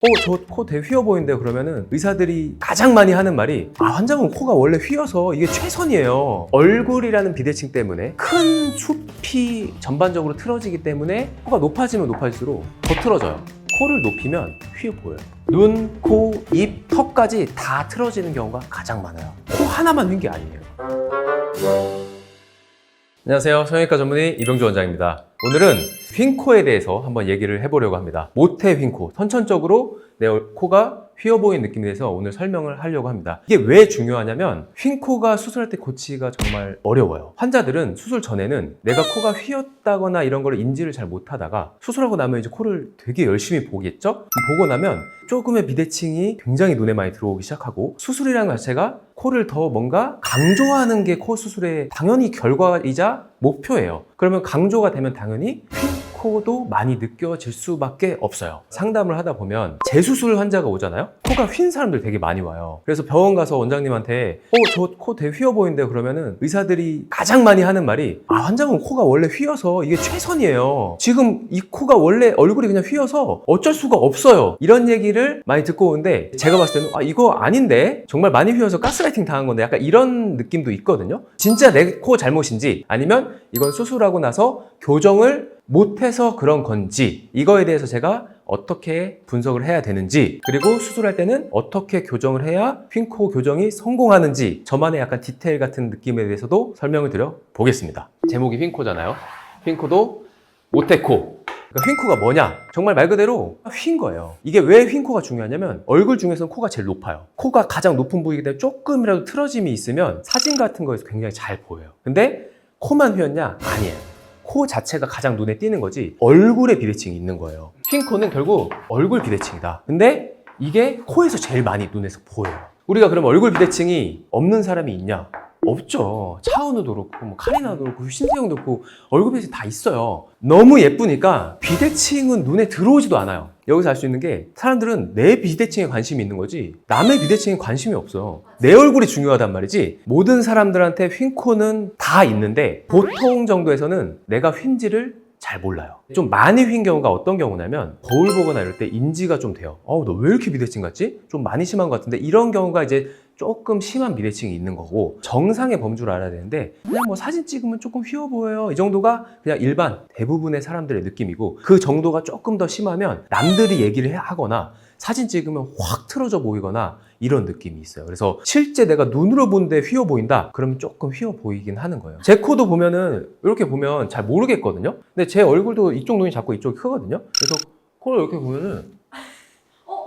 저 코 되게 휘어 보이는데 그러면은 의사들이 가장 많이 하는 말이 환자분 코가 원래 휘어서 이게 최선이에요. 얼굴이라는 비대칭 때문에 큰 숲이 전반적으로 틀어지기 때문에 코가 높아지면 높아질수록 더 틀어져요. 코를 높이면 휘어 보여요. 눈, 코, 입, 턱까지 다 틀어지는 경우가 가장 많아요. 코 하나만 휜 게 아니에요. 안녕하세요. 성형외과 전문의 이병주 원장입니다. 오늘은 휜 코에 대해서 한번 얘기를 해보려고 합니다. 모태 휜 코, 선천적으로 내 코가 휘어 보이는 느낌에 대해서 오늘 설명을 하려고 합니다. 이게 왜 중요하냐면 휜 코가 수술할 때 고치기가 정말 어려워요. 환자들은 수술 전에는 내가 코가 휘었다거나 이런 걸 인지를 잘 못하다가 수술하고 나면 이제 코를 되게 열심히 보겠죠? 보고 나면 조금의 비대칭이 굉장히 눈에 많이 들어오기 시작하고 수술이라는 것 자체가 코를 더 뭔가 강조하는 게 코 수술의 당연히 결과이자 목표예요. 그러면 강조가 되면 당연히 휜 코도 많이 느껴질 수밖에 없어요. 상담을 하다 보면 재수술 환자가 오잖아요. 코가 휜 사람들 되게 많이 와요. 그래서 병원 가서 원장님한테 저 코 되게 휘어 보이는데 그러면은 의사들이 가장 많이 하는 말이 환자분 코가 원래 휘어서 이게 최선이에요. 지금 이 코가 원래 얼굴이 그냥 휘어서 어쩔 수가 없어요. 이런 얘기를 많이 듣고 오는데 제가 봤을 때는 이거 아닌데 정말 많이 휘어서 가스라이팅 당한 건데 약간 이런 느낌도 있거든요. 진짜 내 코 잘못인지 아니면 이건 수술하고 나서 교정을 못해서 그런 건지 이거에 대해서 제가 어떻게 분석을 해야 되는지 그리고 수술할 때는 어떻게 교정을 해야 휜 코 교정이 성공하는지 저만의 약간 디테일 같은 느낌에 대해서도 설명을 드려 보겠습니다. 제목이 휜 코잖아요. 휜 코도 모태 코. 그러니까 휜 코가 뭐냐? 정말 말 그대로 휜 거예요. 이게 왜 휜 코가 중요하냐면 얼굴 중에서는 코가 제일 높아요. 코가 가장 높은 부위이기 때문에 조금이라도 틀어짐이 있으면 사진 같은 거에서 굉장히 잘 보여요. 근데 코만 휘었냐? 아니에요. 코 자체가 가장 눈에 띄는 거지 얼굴에 비대칭이 있는 거예요. 휜 코는 결국 얼굴 비대칭이다. 근데 이게 코에서 제일 많이 눈에서 보여요. 우리가 그럼 얼굴 비대칭이 없는 사람이 있냐? 없죠. 차은우도 그렇고 뭐 카리나도 그렇고 신세영도 그렇고 얼굴 비대칭 다 있어요. 너무 예쁘니까 비대칭은 눈에 들어오지도 않아요. 여기서 알 수 있는 게 사람들은 내 비대칭에 관심이 있는 거지 남의 비대칭에 관심이 없어요. 내 얼굴이 중요하단 말이지. 모든 사람들한테 휜 코는 다 있는데 보통 정도에서는 내가 휜지를 잘 몰라요. 좀 많이 휜 경우가 어떤 경우냐면 거울 보거나 이럴 때 인지가 좀 돼요. 너 왜 이렇게 비대칭 같지? 좀 많이 심한 것 같은데 이런 경우가 이제 조금 심한 비대칭이 있는 거고 정상의 범주를 알아야 되는데 그냥 뭐 사진 찍으면 조금 휘어 보여요. 이 정도가 그냥 일반 대부분의 사람들의 느낌이고 그 정도가 조금 더 심하면 남들이 얘기를 하거나 사진 찍으면 확 틀어져 보이거나 이런 느낌이 있어요. 그래서 실제 내가 눈으로 보는데 휘어 보인다? 그러면 조금 휘어 보이긴 하는 거예요. 제 코도 보면은 이렇게 보면 잘 모르겠거든요. 근데 제 얼굴도 이쪽 눈이 작고 이쪽이 크거든요. 그래서 코를 이렇게 보면은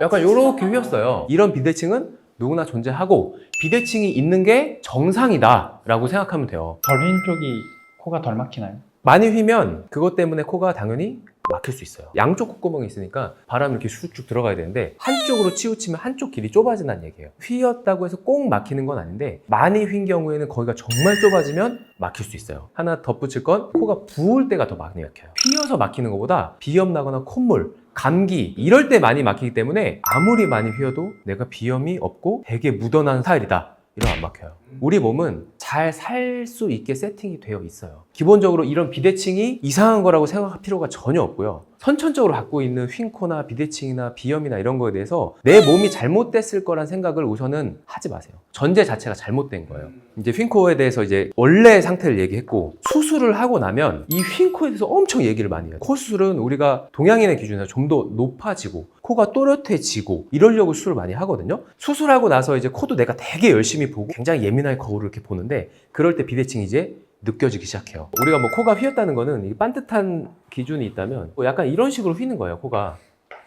약간 이렇게 휘었어요. 이런 비대칭은 누구나 존재하고 비대칭이 있는 게 정상이다 라고 생각하면 돼요. 덜 휜 쪽이 코가 덜 막히나요? 많이 휘면 그것 때문에 코가 당연히 막힐 수 있어요. 양쪽 콧구멍이 있으니까 바람이 이렇게 쑥쭉 들어가야 되는데 한쪽으로 치우치면 한쪽 길이 좁아진다는 얘기예요. 휘었다고 해서 꼭 막히는 건 아닌데 많이 휜 경우에는 거기가 정말 좁아지면 막힐 수 있어요. 하나 덧붙일 건 코가 부을 때가 더 많이 막혀요. 휘어서 막히는 것보다 비염 나거나 콧물 감기 이럴 때 많이 막히기 때문에 아무리 많이 휘어도 내가 비염이 없고 되게 묻어난 스타일이다 이러면 안 막혀요. 우리 몸은 잘 살 수 있게 세팅이 되어 있어요. 기본적으로 이런 비대칭이 이상한 거라고 생각할 필요가 전혀 없고요. 선천적으로 갖고 있는 휜 코나 비대칭이나 비염이나 이런 거에 대해서 내 몸이 잘못됐을 거란 생각을 우선은 하지 마세요. 전제 자체가 잘못된 거예요. 이제 휜 코에 대해서 이제 원래 상태를 얘기했고 수술을 하고 나면 이 휜 코에 대해서 엄청 얘기를 많이 해요. 코 수술은 우리가 동양인의 기준에서 좀 더 높아지고 코가 또렷해지고 이러려고 수술을 많이 하거든요. 수술하고 나서 이제 코도 내가 되게 열심히 보고 굉장히 예민하게 거울을 이렇게 보는데 그럴 때 비대칭이 이제 느껴지기 시작해요. 우리가 뭐 코가 휘었다는 거는 반듯한 기준이 있다면 약간 이런 식으로 휘는 거예요. 코가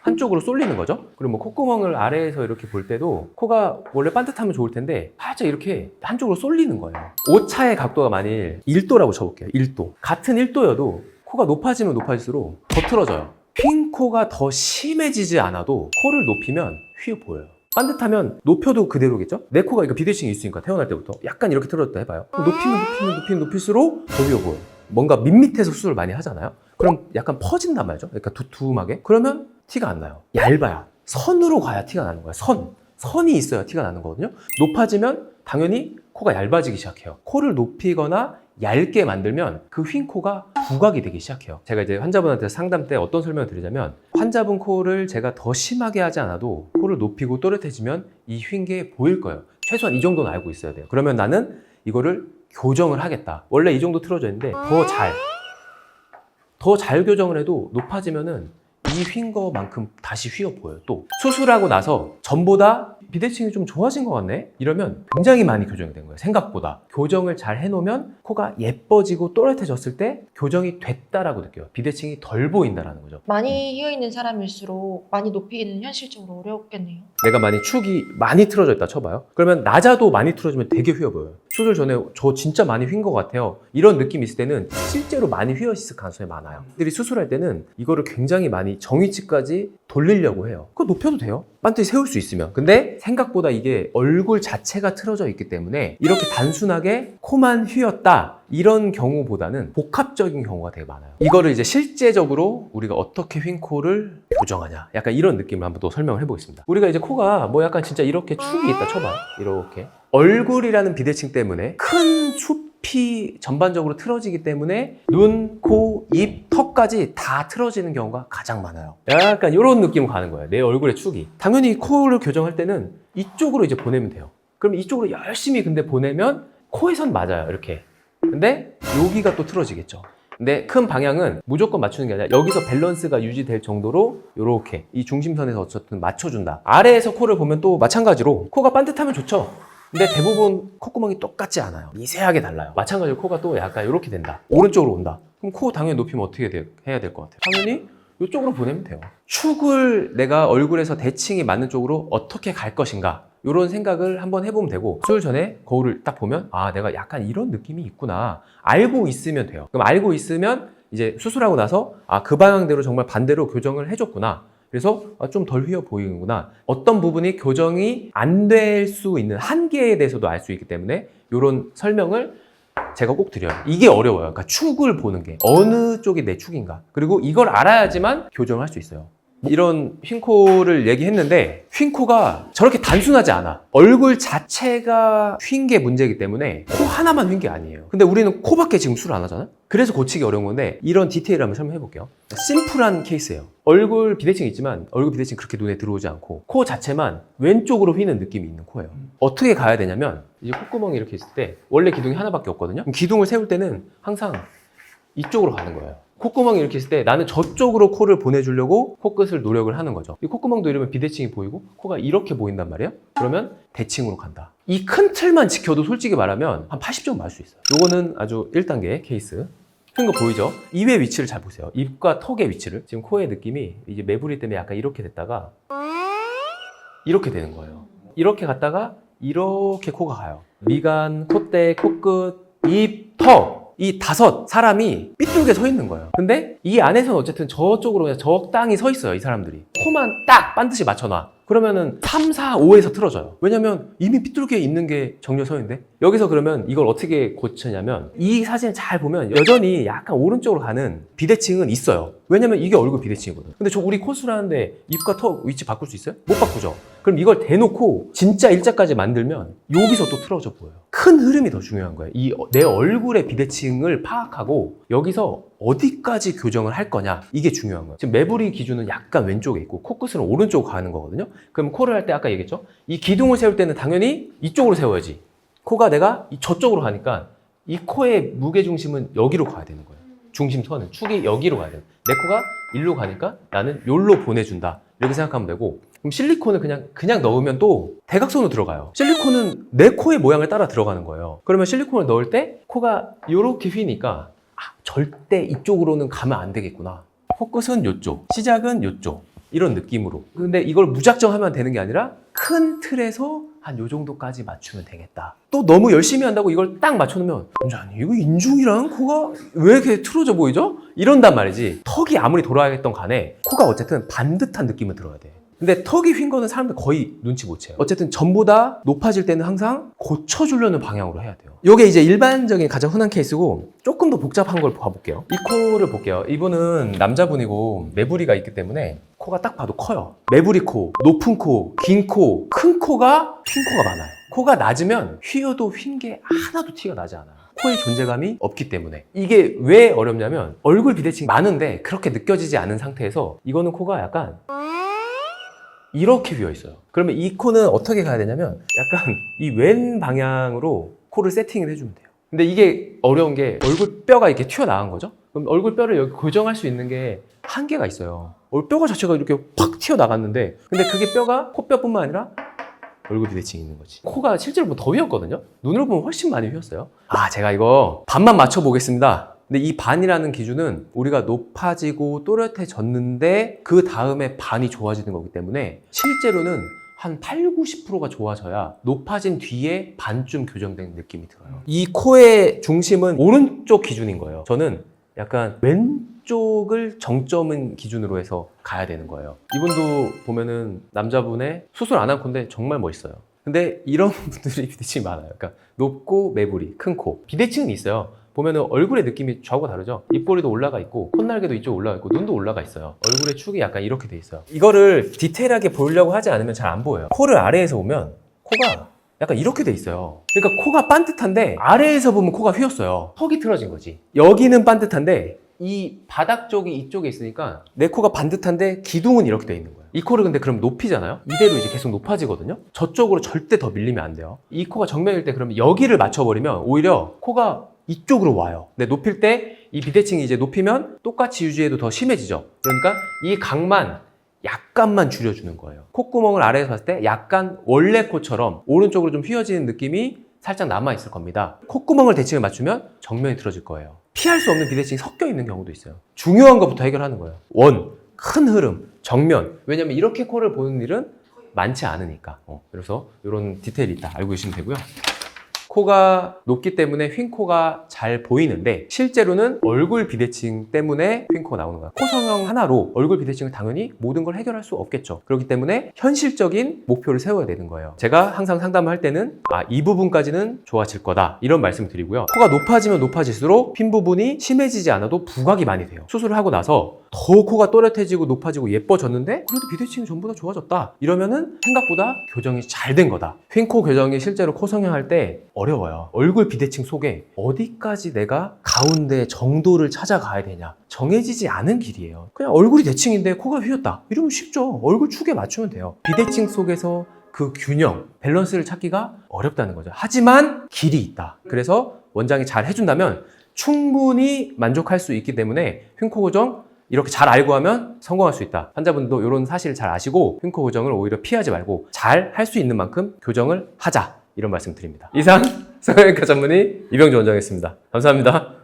한쪽으로 쏠리는 거죠. 그리고 뭐 콧구멍을 아래에서 이렇게 볼 때도 코가 원래 반듯하면 좋을 텐데 살짝 이렇게 한쪽으로 쏠리는 거예요. 오차의 각도가 만일 1도라고 쳐볼게요. 1도. 같은 1도여도 코가 높아지면 높아질수록 더 틀어져요. 휜 코가 더 심해지지 않아도 코를 높이면 휘어 보여요. 반듯하면 높여도 그대로겠죠? 내 코가 이거 비대칭이 있으니까 태어날 때부터 약간 이렇게 틀어졌다 해봐요. 높이면 높일수록 더 휘어 보여요. 뭔가 밋밋해서 수술을 많이 하잖아요. 그럼 약간 퍼진단 말이죠. 그러니까 두툼하게. 그러면 티가 안 나요. 얇아요. 선으로 가야 티가 나는 거예요. 선이 있어야 티가 나는 거거든요. 높아지면 당연히 코가 얇아지기 시작해요. 코를 높이거나 얇게 만들면 그 휜 코가 부각이 되기 시작해요. 제가 이제 환자분한테 상담 때 어떤 설명을 드리냐면 환잡은 코를 제가 더 심하게 하지 않아도 코를 높이고 또렷해지면 이 휜 게 보일 거예요. 최소한 이 정도는 알고 있어야 돼요. 그러면 나는 이거를 교정을 하겠다. 원래 이 정도 틀어져 있는데 더 잘 교정을 해도 높아지면은 이 휜 거만큼 다시 휘어 보여요. 또 수술하고 나서 전보다 비대칭이 좀 좋아진 것 같네? 이러면 굉장히 많이 교정이 된 거예요. 생각보다. 교정을 잘 해놓으면 코가 예뻐지고 또렷해졌을 때 교정이 됐다라고 느껴요. 비대칭이 덜 보인다라는 거죠. 많이 휘어있는 사람일수록 많이 높이기는 현실적으로 어렵겠네요. 내가 많이 축이 많이 틀어져 있다 쳐봐요. 그러면 낮아도 많이 틀어지면 되게 휘어 보여요. 수술 전에 저 진짜 많이 휜 것 같아요. 이런 느낌이 있을 때는 실제로 많이 휘어 있을 가능성이 많아요. 들이 수술할 때는 이거를 굉장히 많이 정위치까지 돌리려고 해요. 그거 높여도 돼요. 반드시 세울 수 있으면. 근데 생각보다 이게 얼굴 자체가 틀어져 있기 때문에 이렇게 단순하게 코만 휘었다 이런 경우보다는 복합적인 경우가 되게 많아요. 이거를 이제 실제적으로 우리가 어떻게 휜 코를 교정하냐 약간 이런 느낌을 한번 또 설명을 해보겠습니다. 우리가 이제 코가 뭐 약간 진짜 이렇게 축이 있다 쳐봐요. 이렇게 얼굴이라는 비대칭 때문에 큰 숲이 전반적으로 틀어지기 때문에 눈, 코, 입, 턱까지 다 틀어지는 경우가 가장 많아요. 약간 이런 느낌으로 가는 거예요. 내 얼굴의 축이. 당연히 코를 교정할 때는 이쪽으로 이제 보내면 돼요. 그럼 이쪽으로 열심히 근데 보내면 코에선 맞아요. 이렇게. 근데 여기가 또 틀어지겠죠. 근데 큰 방향은 무조건 맞추는 게 아니라 여기서 밸런스가 유지될 정도로 이렇게 이 중심선에서 어쨌든 맞춰준다. 아래에서 코를 보면 또 마찬가지로 코가 반듯하면 좋죠. 근데 대부분 콧구멍이 똑같지 않아요. 미세하게 달라요. 마찬가지로 코가 또 약간 이렇게 된다. 오른쪽으로 온다. 그럼 코 당연히 높이면 어떻게 해야 될 것 같아요? 당연히 이쪽으로 보내면 돼요. 축을 내가 얼굴에서 대칭이 맞는 쪽으로 어떻게 갈 것인가 이런 생각을 한번 해보면 되고 수술 전에 거울을 딱 보면 아 내가 약간 이런 느낌이 있구나 알고 있으면 돼요. 그럼 알고 있으면 이제 수술하고 나서 아 그 방향대로 정말 반대로 교정을 해줬구나. 그래서 좀 덜 휘어 보이는구나. 어떤 부분이 교정이 안 될 수 있는 한계에 대해서도 알 수 있기 때문에 이런 설명을 제가 꼭 드려요. 이게 어려워요. 그러니까 축을 보는 게 어느 쪽이 내 축인가. 그리고 이걸 알아야지만 교정을 할 수 있어요. 이런 휜 코를 얘기했는데 휜 코가 저렇게 단순하지 않아. 얼굴 자체가 휜 게 문제이기 때문에 코 하나만 휜 게 아니에요. 근데 우리는 코밖에 지금 수술 안 하잖아요. 그래서 고치기 어려운 건데 이런 디테일을 한번 설명해 볼게요. 심플한 케이스예요. 얼굴 비대칭이 있지만 얼굴 비대칭 그렇게 눈에 들어오지 않고 코 자체만 왼쪽으로 휘는 느낌이 있는 코예요. 어떻게 가야 되냐면 이제 콧구멍이 이렇게 있을 때 원래 기둥이 하나밖에 없거든요. 그럼 기둥을 세울 때는 항상 이쪽으로 가는 거예요. 콧구멍이 이렇게 있을 때 나는 저쪽으로 코를 보내주려고 코끝을 노력을 하는 거죠. 이 콧구멍도 이러면 비대칭이 보이고 코가 이렇게 보인단 말이에요. 그러면 대칭으로 간다. 이 큰 틀만 지켜도 솔직히 말하면 한 80점 맞을 수 있어요. 요거는 아주 1단계 케이스. 큰 거 보이죠? 입의 위치를 잘 보세요. 입과 턱의 위치를. 지금 코의 느낌이 이제 매부리 때문에 약간 이렇게 됐다가 이렇게 되는 거예요. 이렇게 갔다가 이렇게 코가 가요. 미간, 콧대, 코끝, 입, 턱. 이 5 사람이 삐뚤게 서 있는 거예요. 근데 이 안에서는 어쨌든 저쪽으로 그냥 적당히 서 있어요. 이 사람들이. 코만 딱 반드시 맞춰놔. 그러면은 3, 4, 5에서 틀어져요. 왜냐면 이미 삐뚤게 있는 게 정렬선인데 여기서 그러면 이걸 어떻게 고치냐면 이 사진을 잘 보면 여전히 약간 오른쪽으로 가는 비대칭은 있어요. 왜냐면 이게 얼굴 비대칭이거든. 근데 저 우리 코수를 하는데 입과 턱 위치 바꿀 수 있어요? 못 바꾸죠. 그럼 이걸 대놓고 진짜 일자까지 만들면 여기서 또 틀어져 보여요. 큰 흐름이 더 중요한 거예요. 이 내 얼굴의 비대칭을 파악하고 여기서 어디까지 교정을 할 거냐 이게 중요한 거예요. 지금 매부리 기준은 약간 왼쪽에 있고 코끝은 오른쪽으로 가는 거거든요. 그럼 코를 할 때 아까 얘기했죠? 이 기둥을 세울 때는 당연히 이쪽으로 세워야지. 코가 내가 저쪽으로 가니까 이 코의 무게중심은 여기로 가야 되는 거예요. 중심선은 축이 여기로 가야 돼요. 내 코가 일로 가니까 나는 요로 보내준다. 이렇게 생각하면 되고 그럼 실리콘을 그냥 넣으면 또 대각선으로 들어가요. 실리콘은 내 코의 모양을 따라 들어가는 거예요. 그러면 실리콘을 넣을 때 코가 이렇게 휘니까 절대 이쪽으로는 가면 안 되겠구나. 코끝은 이쪽, 시작은 이쪽 이런 느낌으로. 근데 이걸 무작정 하면 되는 게 아니라 큰 틀에서 한 요 정도까지 맞추면 되겠다. 또 너무 열심히 한다고 이걸 딱 맞춰놓으면 아니 이거 인중이랑 코가 왜 이렇게 틀어져 보이죠? 이런단 말이지. 턱이 아무리 돌아가겠던 간에 코가 어쨌든 반듯한 느낌을 들어야 돼. 근데 턱이 휜 거는 사람들 거의 눈치 못 채요. 어쨌든 전보다 높아질 때는 항상 고쳐주려는 방향으로 해야 돼요. 이게 이제 일반적인 가장 흔한 케이스고 조금 더 복잡한 걸 봐볼게요. 이 코를 볼게요. 이분은 남자분이고 매부리가 있기 때문에 코가 딱 봐도 커요. 매부리 코, 높은 코, 긴 코, 큰 코가 휜 코가 많아요. 코가 낮으면 휘어도 휜 게 하나도 티가 나지 않아요. 코의 존재감이 없기 때문에. 이게 왜 어렵냐면 얼굴 비대칭이 많은데 그렇게 느껴지지 않은 상태에서 이거는 코가 약간 이렇게 비어 있어요. 그러면 이 코는 어떻게 가야 되냐면 약간 이 왼 방향으로 코를 세팅을 해주면 돼요. 근데 이게 어려운 게 얼굴 뼈가 이렇게 튀어나간 거죠. 그럼 얼굴 뼈를 여기 고정할 수 있는 게 한계가 있어요. 뼈가 자체가 이렇게 확 튀어나갔는데 근데 그게 뼈가 코뼈뿐만 아니라 얼굴 비대칭이 있는 거지. 코가 실제로 보면 더 휘었거든요. 눈으로 보면 훨씬 많이 휘었어요. 제가 이거 반만 맞춰 보겠습니다. 근데 이 반이라는 기준은 우리가 높아지고 또렷해졌는데 그 다음에 반이 좋아지는 거기 때문에 실제로는 한 8, 90%가 좋아져야 높아진 뒤에 반쯤 교정된 느낌이 들어요. 이 코의 중심은 오른쪽 기준인 거예요. 저는 약간 왼쪽을 정점은 기준으로 해서 가야 되는 거예요. 이분도 보면은 남자분의 수술 안 한 코인데 정말 멋있어요. 근데 이런 분들이 비대칭이 많아요. 그러니까 높고 매부리, 큰 코. 비대칭은 있어요. 보면은 얼굴의 느낌이 저하고 다르죠? 입꼬리도 올라가 있고 콧날개도 이쪽 올라가 있고 눈도 올라가 있어요. 얼굴의 축이 약간 이렇게 돼 있어요. 이거를 디테일하게 보려고 하지 않으면 잘 안 보여요. 코를 아래에서 보면 코가 약간 이렇게 돼 있어요. 그러니까 코가 반듯한데 아래에서 보면 코가 휘었어요. 턱이 틀어진 거지. 여기는 반듯한데 이 바닥 쪽이 이쪽에 있으니까 내 코가 반듯한데 기둥은 이렇게 돼 있는 거예요. 이 코를 근데 그럼 높이잖아요? 이대로 이제 계속 높아지거든요? 저쪽으로 절대 더 밀리면 안 돼요. 이 코가 정면일 때 그러면 여기를 맞춰버리면 오히려 코가 이쪽으로 와요. 근데 높일 때 이 비대칭이 이제 높이면 똑같이 유지해도 더 심해지죠. 그러니까 이 각만 약간만 줄여주는 거예요. 콧구멍을 아래에서 봤을 때 약간 원래 코처럼 오른쪽으로 좀 휘어지는 느낌이 살짝 남아있을 겁니다. 콧구멍을 대칭을 맞추면 정면이 틀어질 거예요. 피할 수 없는 비대칭이 섞여 있는 경우도 있어요. 중요한 것부터 해결하는 거예요. 큰 흐름, 정면. 왜냐면 이렇게 코를 보는 일은 많지 않으니까. 그래서 이런 디테일이 있다. 알고 계시면 되고요. 코가 높기 때문에 휜 코가 잘 보이는데 실제로는 얼굴 비대칭 때문에 휜 코가 나오는 거야. 코 성형 하나로 얼굴 비대칭을 당연히 모든 걸 해결할 수 없겠죠. 그렇기 때문에 현실적인 목표를 세워야 되는 거예요. 제가 항상 상담을 할 때는 이 부분까지는 좋아질 거다 이런 말씀을 드리고요. 코가 높아지면 높아질수록 휜 부분이 심해지지 않아도 부각이 많이 돼요. 수술을 하고 나서 더 코가 또렷해지고 높아지고 예뻐졌는데 그래도 비대칭이 전부 다 좋아졌다 이러면은 생각보다 교정이 잘 된 거다. 휜 코 교정이 실제로 코 성형할 때 어려워요. 얼굴 비대칭 속에 어디까지 내가 가운데 정도를 찾아가야 되냐 정해지지 않은 길이에요. 그냥 얼굴이 대칭인데 코가 휘었다 이러면 쉽죠. 얼굴 축에 맞추면 돼요. 비대칭 속에서 그 균형, 밸런스를 찾기가 어렵다는 거죠. 하지만 길이 있다. 그래서 원장이 잘 해준다면 충분히 만족할 수 있기 때문에 휜 코 교정 이렇게 잘 알고 하면 성공할 수 있다. 환자분도 이런 사실을 잘 아시고 휜 코 교정을 오히려 피하지 말고 잘 할 수 있는 만큼 교정을 하자 이런 말씀 드립니다. 이상 성형외과 전문의 이병주 원장이었습니다. 감사합니다.